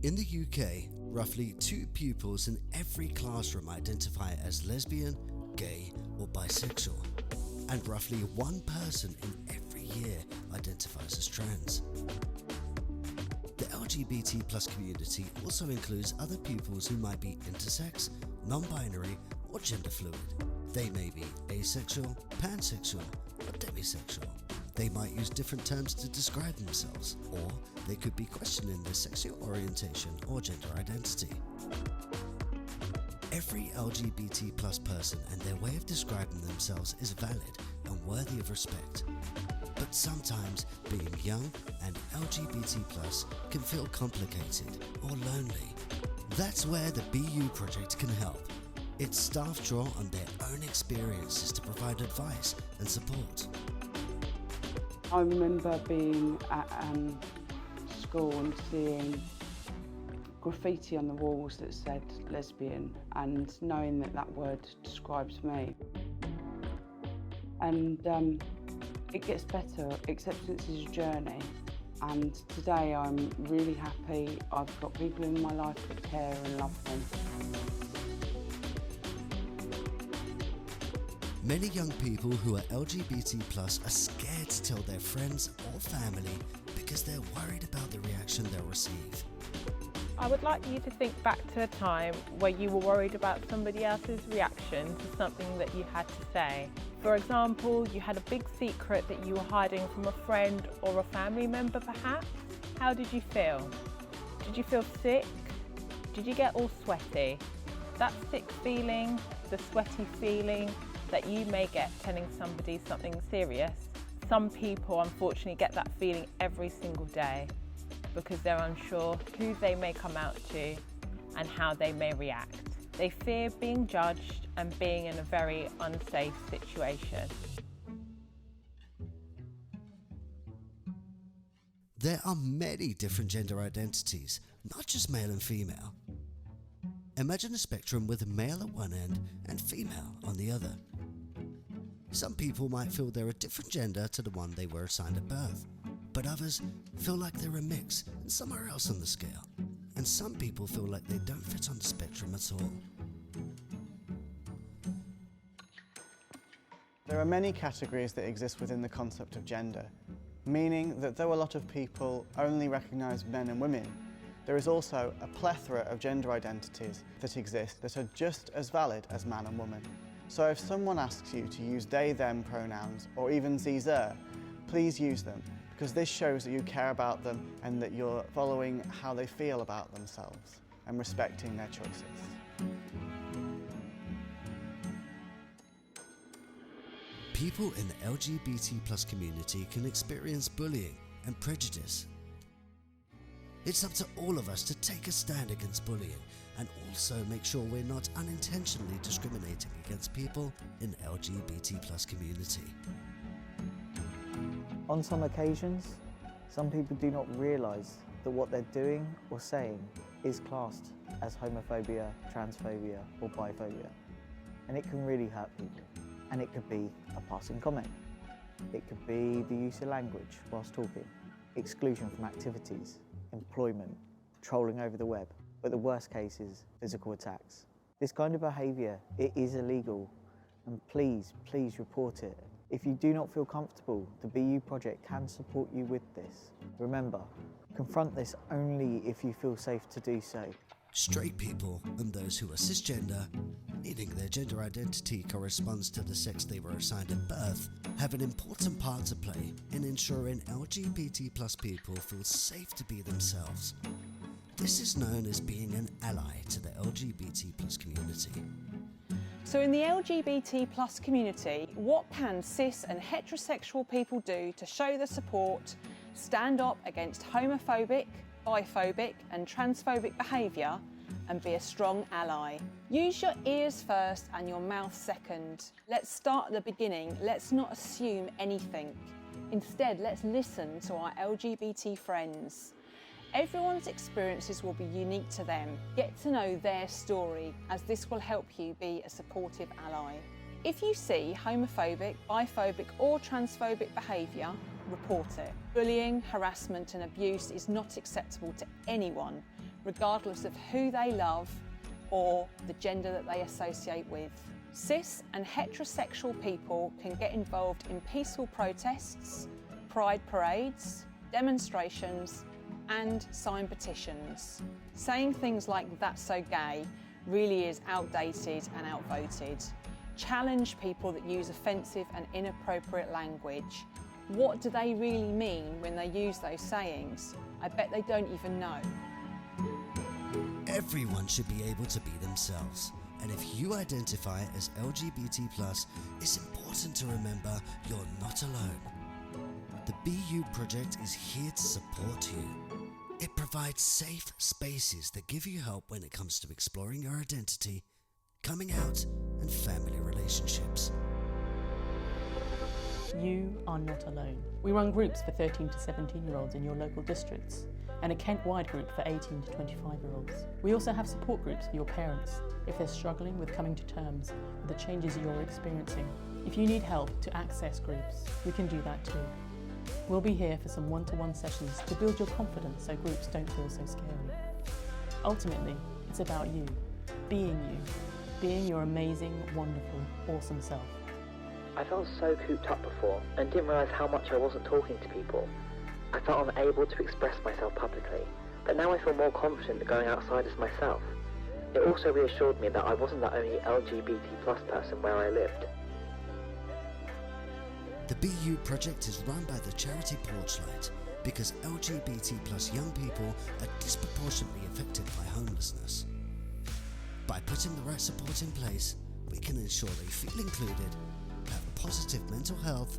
In the UK, roughly 2 pupils in every classroom identify as lesbian, gay or bisexual, and roughly 1 person in every year identifies as trans. The LGBT plus community also includes other pupils who might be intersex, non-binary or gender fluid. They may be asexual, pansexual or demisexual. They might use different terms to describe themselves, or they could be questioning their sexual orientation or gender identity. Every LGBT plus person and their way of describing themselves is valid and worthy of respect. But sometimes being young and LGBT plus can feel complicated or lonely. That's where the BU project can help. Its staff draw on their own experiences to provide advice and support. I remember being at school and seeing graffiti on the walls that said lesbian and knowing that that word describes me. And it gets better. Acceptance is a journey, and today I'm really happy. I've got people in my life that care and love me. Many young people who are LGBT plus are scared to tell their friends or family because they're worried about the reaction they'll receive. I would like you to think back to a time where you were worried about somebody else's reaction to something that you had to say. For example, you had a big secret that you were hiding from a friend or a family member perhaps. How did you feel? Did you feel sick? Did you get all sweaty? That sick feeling, the sweaty feeling that you may get telling somebody something serious. Some people unfortunately get that feeling every single day because they're unsure who they may come out to and how they may react. They fear being judged and being in a very unsafe situation. There are many different gender identities, not just male and female. Imagine a spectrum with male at one end and female on the other. Some people might feel they're a different gender to the one they were assigned at birth, but others feel like they're a mix and somewhere else on the scale. And some people feel like they don't fit on the spectrum at all. There are many categories that exist within the concept of gender, meaning that though a lot of people only recognise men and women, there is also a plethora of gender identities that exist that are just as valid as man and woman. So if someone asks you to use they, them pronouns or even sie, zer, please use them, because this shows that you care about them and that you're following how they feel about themselves and respecting their choices. People in the LGBT plus community can experience bullying and prejudice. It's up to all of us to take a stand against bullying and also make sure we're not unintentionally discriminating against people in the LGBT plus community. On some occasions, some people do not realise that what they're doing or saying is classed as homophobia, transphobia or biphobia, and it can really hurt people. And it could be a passing comment. It could be the use of language whilst talking, exclusion from activities, employment, trolling over the web, but the worst case is physical attacks. This kind of behaviour, it is illegal, and please report it. If you do not feel comfortable, the BU project can support you with this. Remember, confront this only if you feel safe to do so. Straight people and those who are cisgender, meaning their gender identity corresponds to the sex they were assigned at birth, have an important part to play in ensuring LGBT plus people feel safe to be themselves. This is known as being an ally to the LGBT plus community. So in the LGBT plus community, what can cis and heterosexual people do to show their support, stand up against homophobic, biphobic and transphobic behaviour and be a strong ally? Use your ears first and your mouth second. Let's start at the beginning. Let's not assume anything. Instead, let's listen to our LGBT friends. Everyone's experiences will be unique to them. Get to know their story, as this will help you be a supportive ally. If you see homophobic, biphobic or transphobic behaviour, report it. Bullying, harassment and abuse is not acceptable to anyone. regardless of who they love or the gender that they associate with. Cis and heterosexual people can get involved in peaceful protests, pride parades, demonstrations and sign petitions. Saying things like "that's so gay" really is outdated and outvoted. Challenge people that use offensive and inappropriate language. What do they really mean when they use those sayings? I bet they don't even know. Everyone should be able to be themselves. And if you identify as LGBT+, it's important to remember you're not alone. The BU project is here to support you. It provides safe spaces that give you help when it comes to exploring your identity, coming out, and family relationships. You are not alone. We run groups for 13 to 17-year-olds in your local districts and a Kent-wide group for 18 to 25-year-olds. We also have support groups for your parents if they're struggling with coming to terms with the changes you're experiencing. If you need help to access groups, we can do that too. We'll be here for some one-to-one sessions to build your confidence so groups don't feel so scary. Ultimately, it's about you, being your amazing, wonderful, awesome self. I felt so cooped up before and didn't realise how much I wasn't talking to people. I felt unable to express myself publicly, but now I feel more confident going outside as myself. It also reassured me that I wasn't the only LGBT+ person where I lived. The BU project is run by the charity Porchlight because LGBT+ young people are disproportionately affected by homelessness. By putting the right support in place, we can ensure they feel included, have positive mental health